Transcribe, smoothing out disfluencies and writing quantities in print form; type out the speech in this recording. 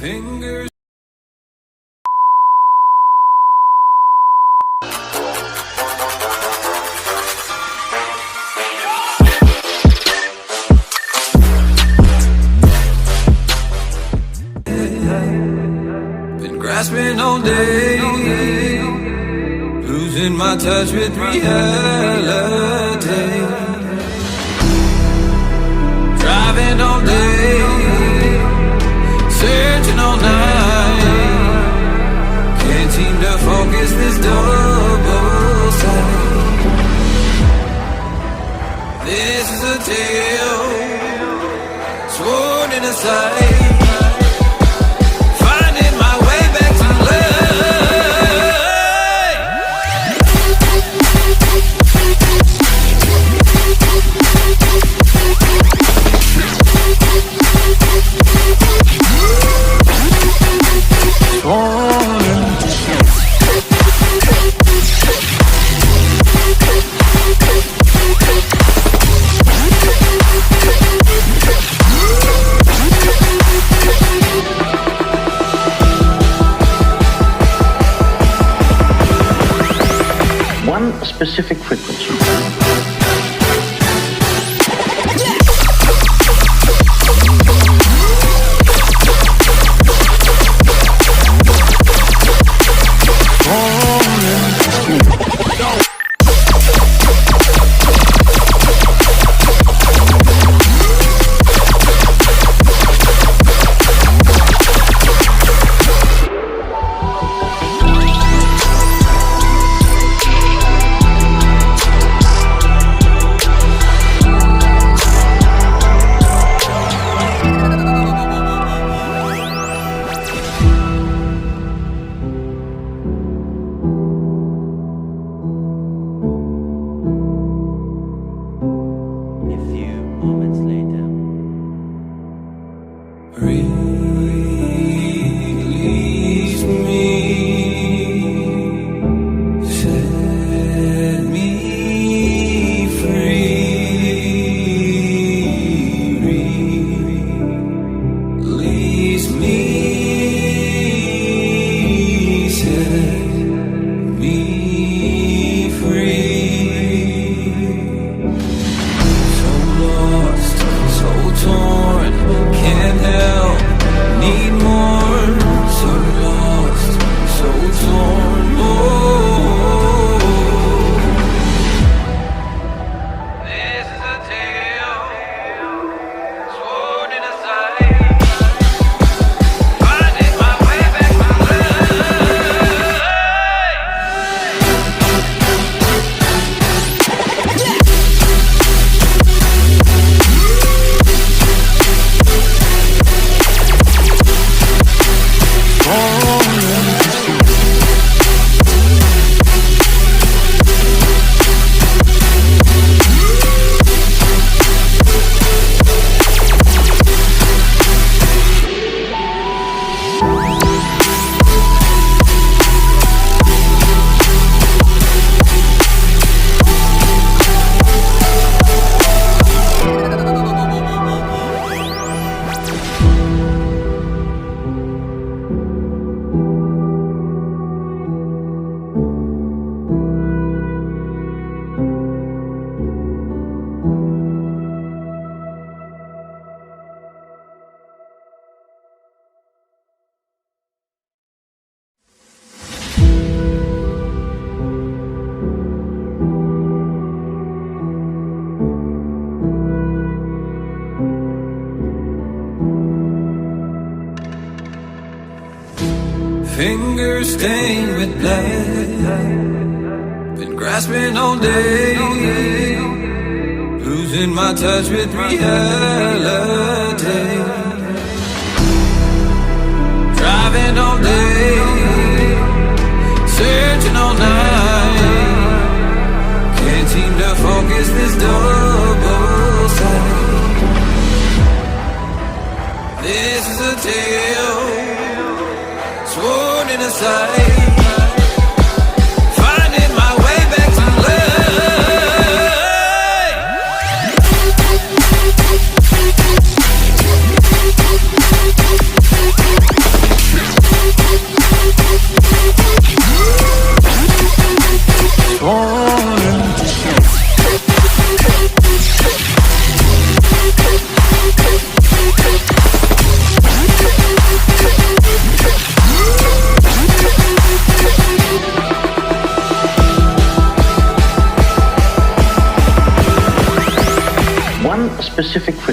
Fingers. Been grasping all day, losing my touch with reality. Driving all day, searching all night, can't seem to focus this double sight. This is a tale sworn in a sight. Specific frequency. Release me, set me free. Release me, set me free. So lost, so torn, can't help, need more. So lost, so torn, oh. This is a tale sworn in a sight, finding my way back to fingers stained with blood. Been grasping all day, losing my touch with reality. Driving all day, searching all night, can't seem to focus this double sight. This is a tale sworn in a sight, finding my way back to life. specific for